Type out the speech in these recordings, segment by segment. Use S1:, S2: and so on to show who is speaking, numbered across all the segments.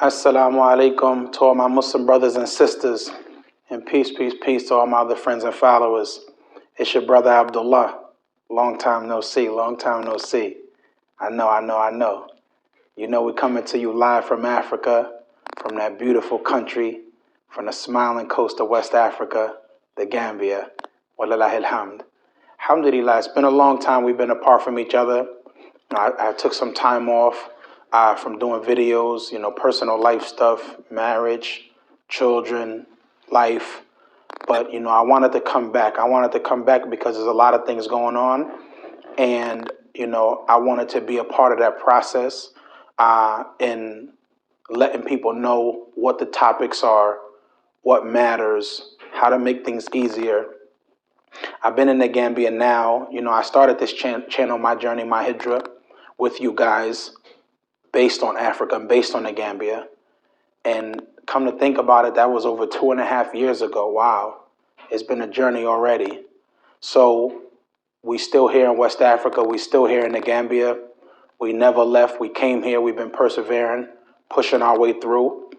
S1: Assalamu alaikum to all my Muslim brothers and sisters, and peace, peace, peace to all my other friends and followers. It's your brother Abdullah. Long time no see, long time no see. I know. You know we're coming to you live from Africa, from that beautiful country, from the smiling coast of West Africa, the Gambia. Wallahi alhamd. Alhamdulillah, it's been a long time we've been apart from each other. I took some time off from doing videos, personal life stuff, marriage, children, life. But, I wanted to come back. I wanted to come back because there's a lot of things going on. And, I wanted to be a part of that process in letting people know what the topics are, what matters, how to make things easier. I've been in the Gambia now. I started this channel, My Journey, My Hijra, with you guys based on Africa and based on the Gambia. And come to think about it, that was over 2.5 years ago. Wow. It's been a journey already. So we still here in West Africa. We still here in the Gambia. We never left. We came here. We've been persevering, pushing our way through.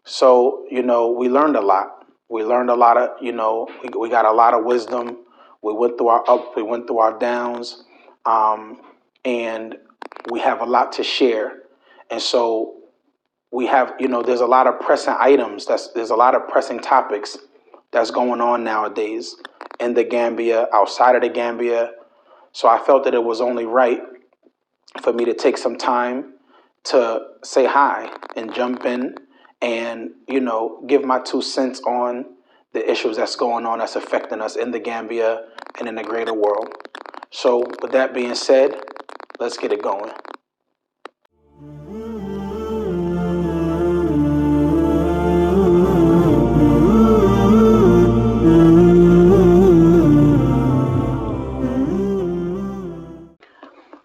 S1: So, we learned a lot. We learned a lot of, we got a lot of wisdom. We went through our ups, we went through our downs, and we have a lot to share. And so we have, there's a lot of pressing items. There's a lot of pressing topics that's going on nowadays in the Gambia, outside of the Gambia. So I felt that it was only right for me to take some time to say hi and jump in and, give my 2 cents on the issues that's going on, that's affecting us in the Gambia and in the greater world. So with that being said, let's get it going.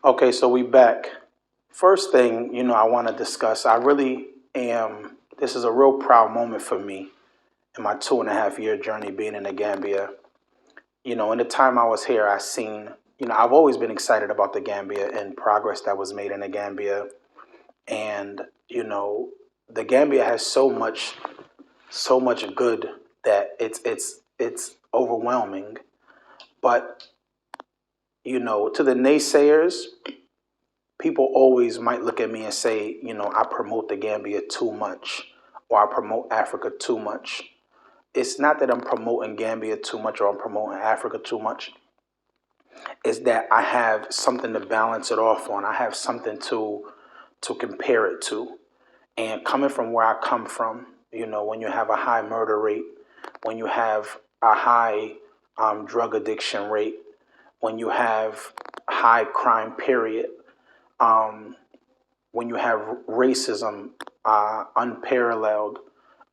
S1: Okay, so we back. First thing, I want to discuss, this is a real proud moment for me in my 2.5 year journey being in the Gambia. In the time I was here, I seen, I've always been excited about the Gambia and progress that was made in the Gambia. And, the Gambia has so much good that it's overwhelming. But, to the naysayers, people always might look at me and say, I promote the Gambia too much, or I promote Africa too much. It's not that I'm promoting Gambia too much or I'm promoting Africa too much. It's that I have something to balance it off on. I have something to compare it to. And coming from where I come from, when you have a high murder rate, when you have a high drug addiction rate, when you have high crime period, when you have racism unparalleled,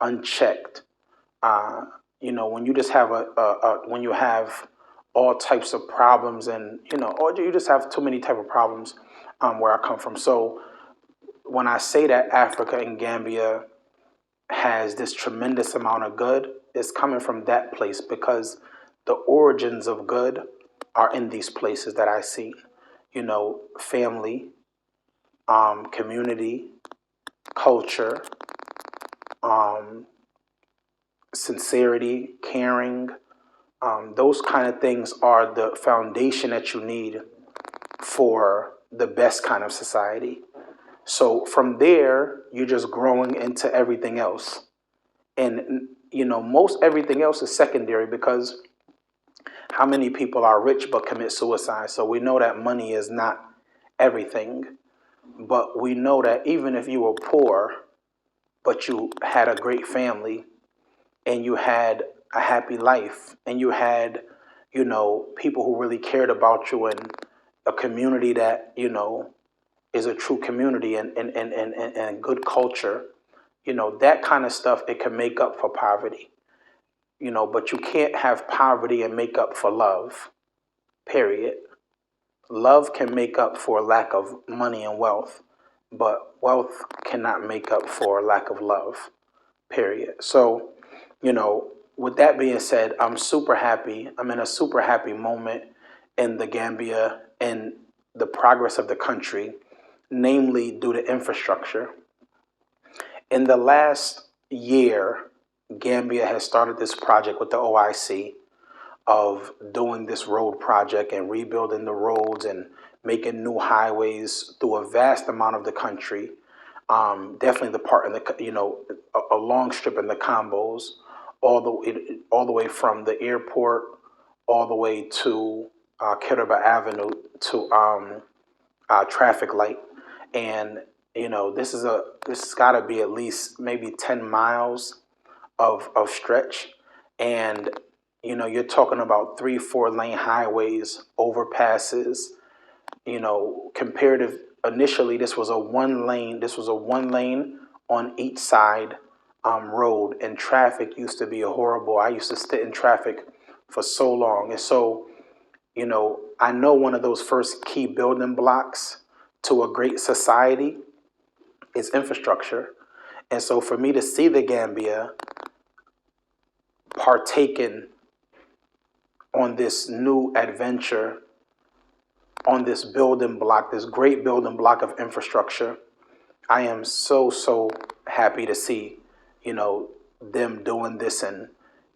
S1: unchecked, when you just have when you have all types of problems and, or you just have too many type of problems where I come from. So when I say that Africa and Gambia has this tremendous amount of good, it's coming from that place because the origins of good are in these places that I see, family, community, culture, sincerity, caring. Those kind of things are the foundation that you need for the best kind of society. So from there, you're just growing into everything else. And, most everything else is secondary because how many people are rich but commit suicide? So we know that money is not everything. But we know that even if you were poor, but you had a great family and you had a happy life and you had, people who really cared about you and a community that, is a true community and good culture, that kind of stuff, it can make up for poverty, but you can't have poverty and make up for love, period. Love can make up for lack of money and wealth, but wealth cannot make up for lack of love, period. So, with that being said, I'm super happy. I'm in a super happy moment in the Gambia and the progress of the country, namely due to infrastructure. In the last year, Gambia has started this project with the OIC of doing this road project and rebuilding the roads and making new highways through a vast amount of the country. Definitely the part in the a long strip in the combos, all the way from the airport all the way to Kiraba Avenue to traffic light, and this has got to be at least maybe 10 miles of stretch, and you're talking about 3 4 lane highways, overpasses. Comparative initially this was a one lane on each side road, and traffic used to be horrible. I used to sit in traffic for so long, and so I know one of those first key building blocks to a great society is infrastructure. And so for me to see the Gambia partaking on this new adventure, on this building block, this great building block of infrastructure, I am so happy to see, them doing this. And,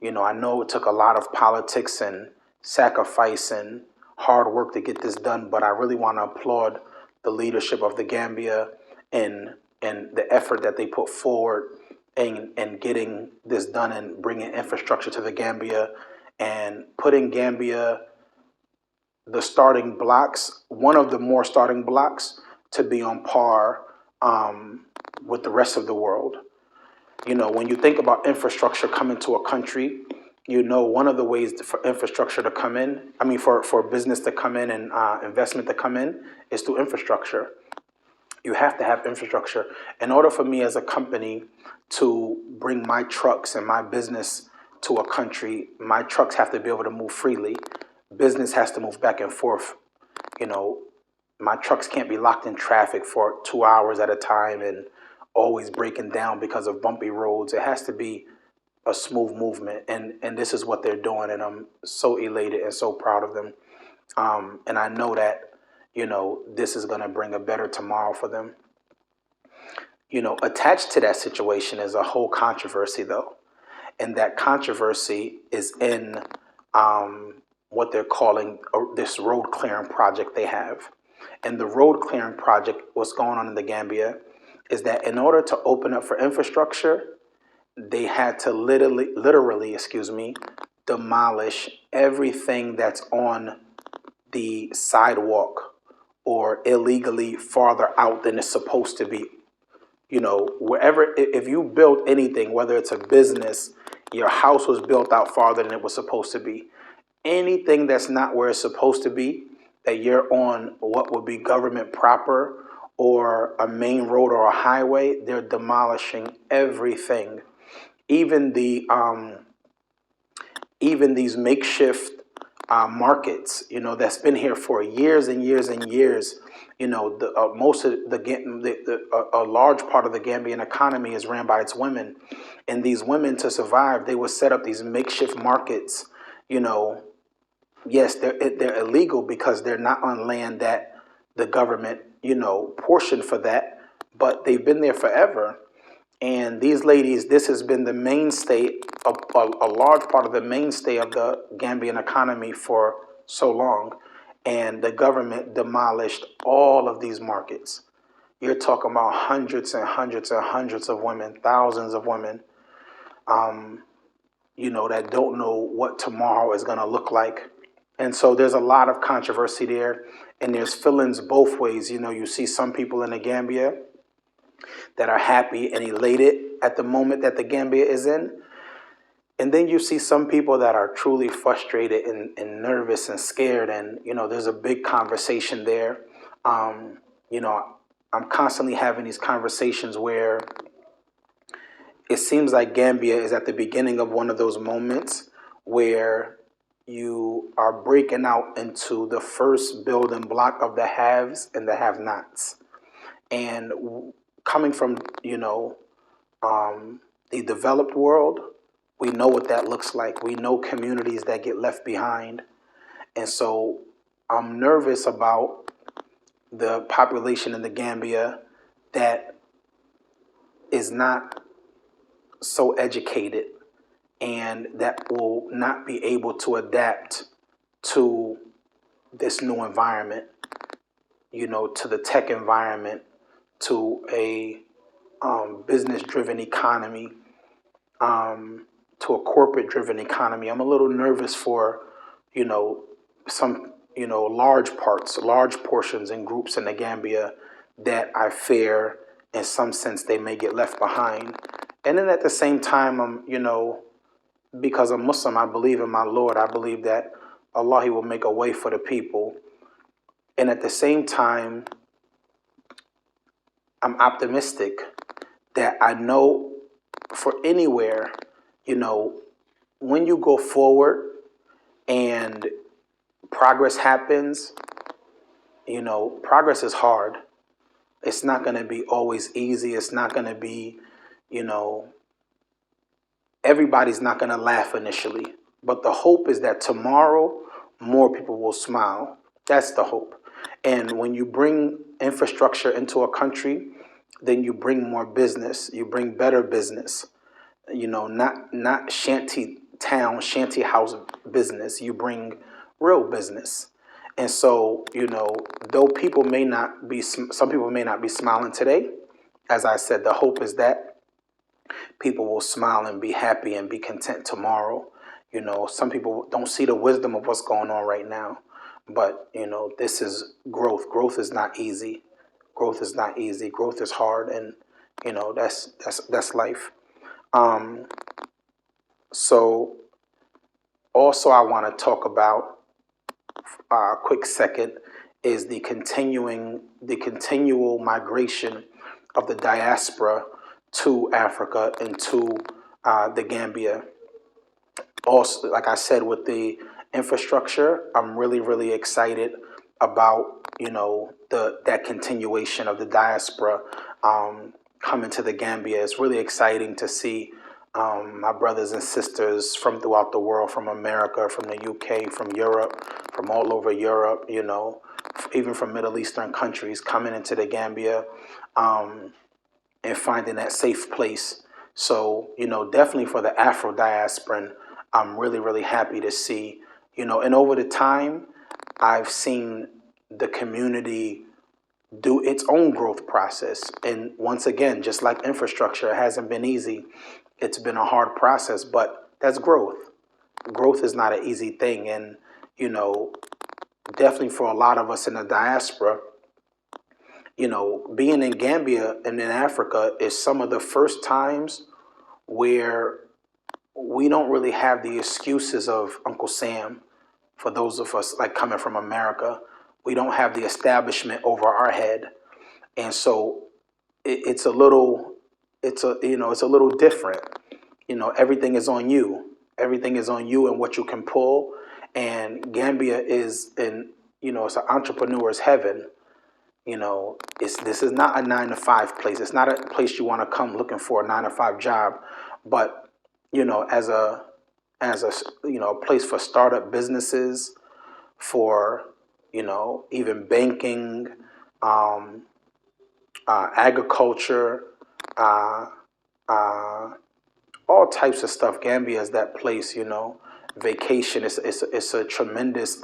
S1: I know it took a lot of politics and sacrifice and hard work to get this done, but I really want to applaud the leadership of the Gambia and the effort that they put forward and getting this done and bringing infrastructure to the Gambia and putting Gambia the starting blocks, one of the more starting blocks to be on par with the rest of the world. When you think about infrastructure coming to a country, one of the ways for infrastructure to come in, for business to come in and investment to come in is through infrastructure. You have to have infrastructure. In order for me as a company to bring my trucks and my business to a country, my trucks have to be able to move freely. Business has to move back and forth. My trucks can't be locked in traffic for 2 hours at a time and always breaking down because of bumpy roads. It has to be a smooth movement, and this is what they're doing, and I'm so elated and so proud of them. And I know that this is going to bring a better tomorrow for them. Attached to that situation is a whole controversy, though, and that controversy is in what they're calling this road clearing project they have. And the road clearing project, what's going on in the Gambia, is that in order to open up for infrastructure, they had to literally, demolish everything that's on the sidewalk or illegally farther out than it's supposed to be. Wherever, if you built anything, whether it's a business, your house was built out farther than it was supposed to be. Anything that's not where it's supposed to be, that you're on what would be government proper or a main road or a highway, they're demolishing everything. Even these makeshift markets, that's been here for years and years and years. Most of a large part of the Gambian economy is ran by its women, and these women, to survive, they would set up these makeshift markets. Yes, they're illegal because they're not on land that the government portioned for that, but they've been there forever. And these ladies, this has been the mainstay, a large part of the mainstay of the Gambian economy for so long. And the government demolished all of these markets. You're talking about hundreds and hundreds and hundreds of women, thousands of women, that don't know what tomorrow is going to look like. And so there's a lot of controversy there. And there's feelings both ways. You see some people in the Gambia that are happy and elated at the moment that the Gambia is in. And then you see some people that are truly frustrated and nervous and scared. And, there's a big conversation there. I'm constantly having these conversations where it seems like Gambia is at the beginning of one of those moments where you are breaking out into the first building block of the haves and the have-nots. And coming from, the developed world, we know what that looks like. We know communities that get left behind. And so I'm nervous about the population in the Gambia that is not so educated and that will not be able to adapt to this new environment, to the tech environment, to a business-driven economy, to a corporate-driven economy. I'm a little nervous for, some, large portions and groups in the Gambia that I fear, in some sense, they may get left behind. And then at the same time, because I'm Muslim, I believe in my Lord. I believe that Allah, He will make a way for the people. And at the same time, I'm optimistic that I know for anywhere, when you go forward and progress happens, progress is hard. It's not going to be always easy. It's not going to be, everybody's not going to laugh initially. But the hope is that tomorrow, more people will smile. That's the hope. And when you bring infrastructure into a country, then you bring more business. You bring better business. Not shanty town, shanty house business. You bring real business. And so, though some people may not be smiling today, as I said, the hope is that people will smile and be happy and be content tomorrow. Some people don't see the wisdom of what's going on right now. But, this is growth. Growth is not easy. Growth is not easy. Growth is hard. And, that's life. So also I want to talk about a quick second is the continual migration of the diaspora to Africa and to the Gambia. Also, like I said, with the infrastructure, I'm really, really excited about, that continuation of the diaspora coming to the Gambia. It's really exciting to see my brothers and sisters from throughout the world, from America, from the UK, from Europe, from all over Europe, even from Middle Eastern countries coming into the Gambia and finding that safe place. So, definitely for the Afro diasporan, I'm really, really happy to see, and over the time, I've seen the community do its own growth process. And once again, just like infrastructure, it hasn't been easy. It's been a hard process, but that's growth. Growth is not an easy thing. And, definitely for a lot of us in the diaspora, being in Gambia and in Africa is some of the first times where we don't really have the excuses of Uncle Sam. For those of us like coming from America, we don't have the establishment over our head. And so it's a little different. Everything is on you. Everything is on you and what you can pull. And Gambia is it's an entrepreneur's heaven. This is not a 9-to-5 place. It's not a place you want to come looking for a 9-to-5 job, but as a place for startup businesses, for even banking, agriculture, all types of stuff. Gambia is that place. Vacation. It's a tremendous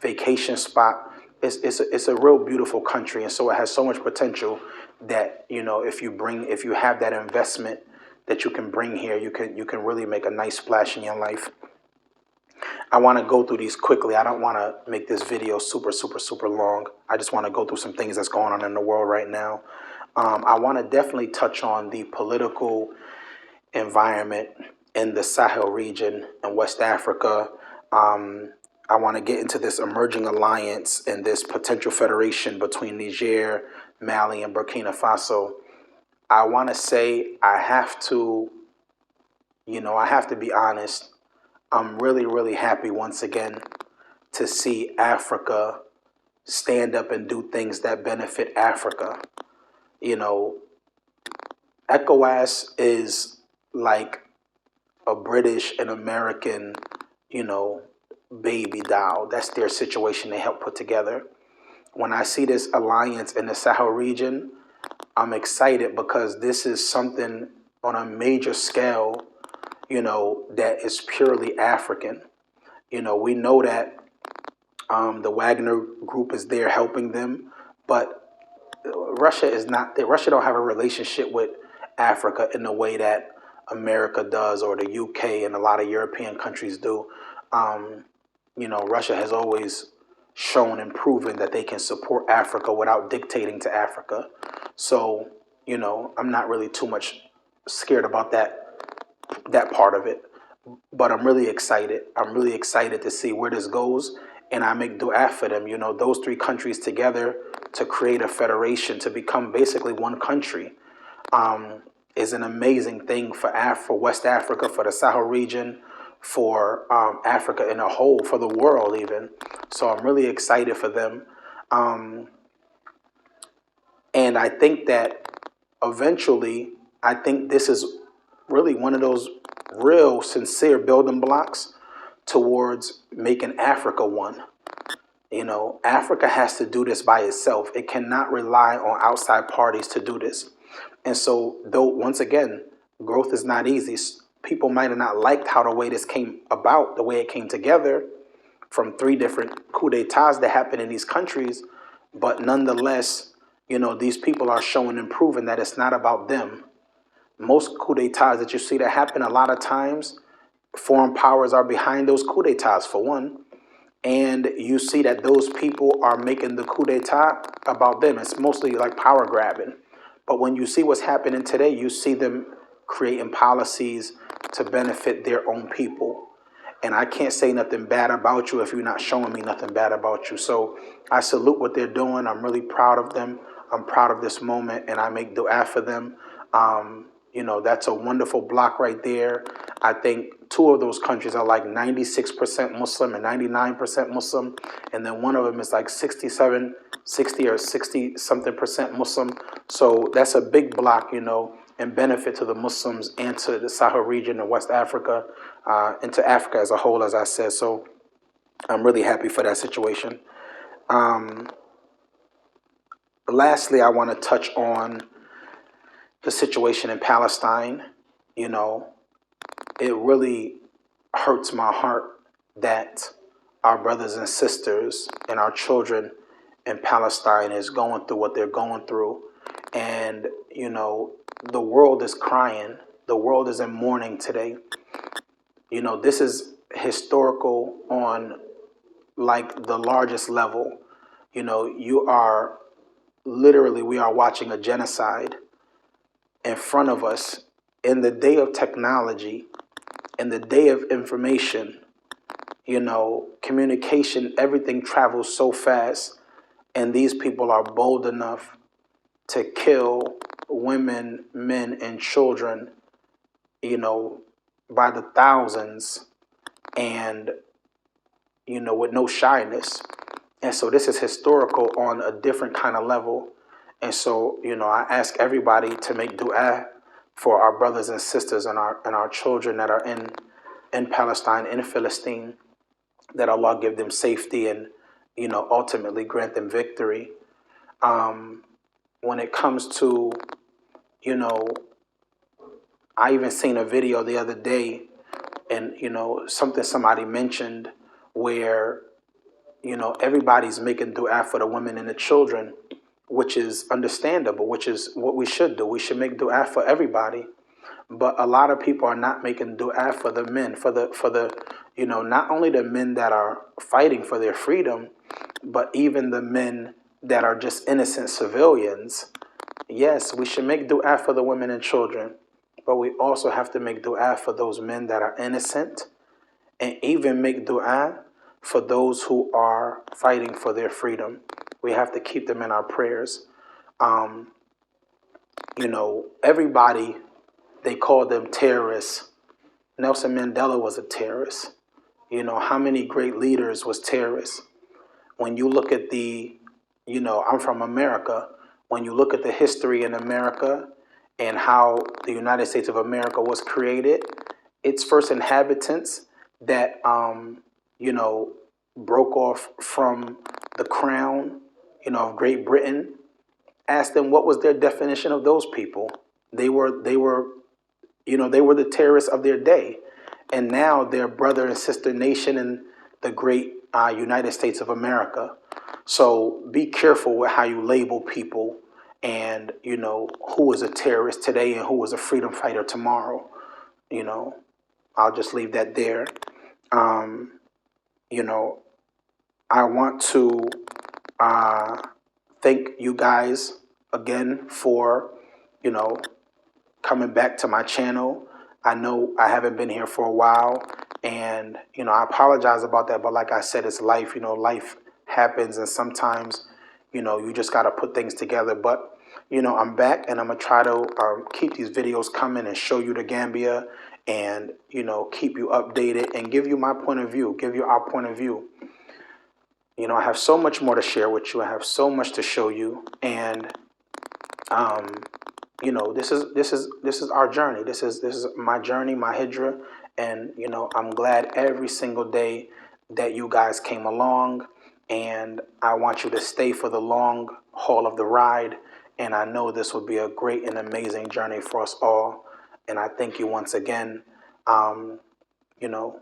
S1: vacation spot. It's a real beautiful country, and so it has so much potential that if you have that investment that you can bring here, you can really make a nice splash in your life. I want to go through these quickly. I don't want to make this video super, super, super long. I just want to go through some things that's going on in the world right now. I want to definitely touch on the political environment in the Sahel region in West Africa. I want to get into this emerging alliance and this potential federation between Niger, Mali, and Burkina Faso. I want to say I have to be honest. I'm really, really happy once again to see Africa stand up and do things that benefit Africa. ECOWAS is like a British and American, baby doll. That's their situation they helped put together. When I see this alliance in the Sahel region, I'm excited because this is something on a major scale, that is purely African. We know that the Wagner Group is there helping them, but Russia is not there. Russia don't have a relationship with Africa in the way that America does or the UK and a lot of European countries do. Um, Russia has always shown and proven that they can support Africa without dictating to Africa. So, I'm not really too much scared about that part of it. But I'm really excited. I'm really excited to see where this goes. And I make dua for them, those three countries together to create a federation to become basically one country um, is an amazing thing for West Africa, for the Sahel region, for Africa in a whole, for the world even. So I'm really excited for them. Um, and I think that eventually, I think this is really one of those real sincere building blocks towards making Africa one. Africa has to do this by itself. It cannot rely on outside parties to do this. And so, though, once again, growth is not easy. People might have not liked how the way this came about, the way it came together from three different coups d'etats that happened in these countries. But nonetheless, these people are showing and proving that it's not about them. Most coups d'etats that you see that happen, a lot of times, foreign powers are behind those coups d'etats, for one. And you see that those people are making the coup d'etat about them. It's mostly like power grabbing. But when you see what's happening today, you see them creating policies to benefit their own people. And I can't say nothing bad about you if you're not showing me nothing bad about you. So I salute what they're doing. I'm really proud of them. I'm proud of this moment, and I make dua for them. That's a wonderful block right there. I think two of those countries are like 96% Muslim and 99% Muslim. And then one of them is like 60 or 60 something percent Muslim. So that's a big block, and benefit to the Muslims and to the Sahel region and West Africa, and to Africa as a whole, as I said. So I'm really happy for that situation. Um, Lastly, I want to touch on the situation in Palestine. It really hurts my heart that our brothers and sisters and our children in Palestine is going through what they're going through. And, the world is crying. The world is in mourning today. This is historical on like the largest level. You are literally, we are watching a genocide in front of us in the day of technology, in the day of information. Communication, everything travels so fast, and these people are bold enough to kill women, men, and children, by the thousands, and, with no shyness. And so this is historical on a different kind of level. And so, I ask everybody to make dua for our brothers and sisters and our children that are in Palestine, in Philistine, that Allah give them safety and, ultimately grant them victory. When it comes to, I even seen a video the other day, and, something somebody mentioned where, everybody's making dua for the women and the children, which is understandable, which is what we should do. We should make dua for everybody. But a lot of people are not making dua for the men, for the not only the men that are fighting for their freedom, but even the men that are just innocent civilians. Yes, we should make dua for the women and children, but we also have to make dua for those men that are innocent, and even make dua for those who are fighting for their freedom. We have to keep them in our prayers. Um, Everybody, they call them terrorists. Nelson Mandela was a terrorist. How many great leaders was terrorists? When you look at I'm from America. When you look at the history in America and how the United States of America was created, its first inhabitants that, broke off from the crown, of Great Britain, Ask them what was their definition of those people. They were the terrorists of their day, and now they're brother and sister nation in the great United States of America. So be careful with how you label people, and who is a terrorist today and who is a freedom fighter tomorrow. You know, I'll just leave that there. Um, you know, I want to uh, thank you guys again for you know coming back to my channel. I know I haven't been here for a while, and I apologize about that. But like I said, it's life. Life happens, and sometimes, you just got to put things together. But I'm back, and I'm gonna try to keep these videos coming and show you the Gambia, and keep you updated and give you my point of view, give you our point of view. I have so much more to share with you. I have so much to show you, and um, this is our journey. This is my journey, my hijra, and I'm glad every single day that you guys came along, and I want you to stay for the long haul of the ride. And I know this will be a great and amazing journey for us all. And I thank you once again. Um, you know,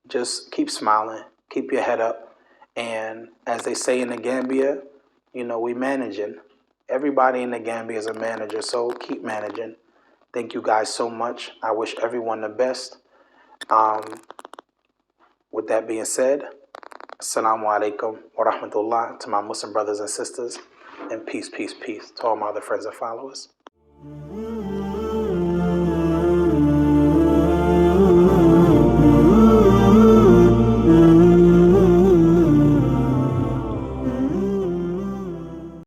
S1: just keep smiling, keep your head up, and as they say in the Gambia, we managing. Everybody in the Gambia is a manager, so keep managing. Thank you guys so much. I wish everyone the best. Um, with that being said, Assalamu alaikum wa rahmatullah to my Muslim brothers and sisters, and peace, peace, peace to all my other friends and followers.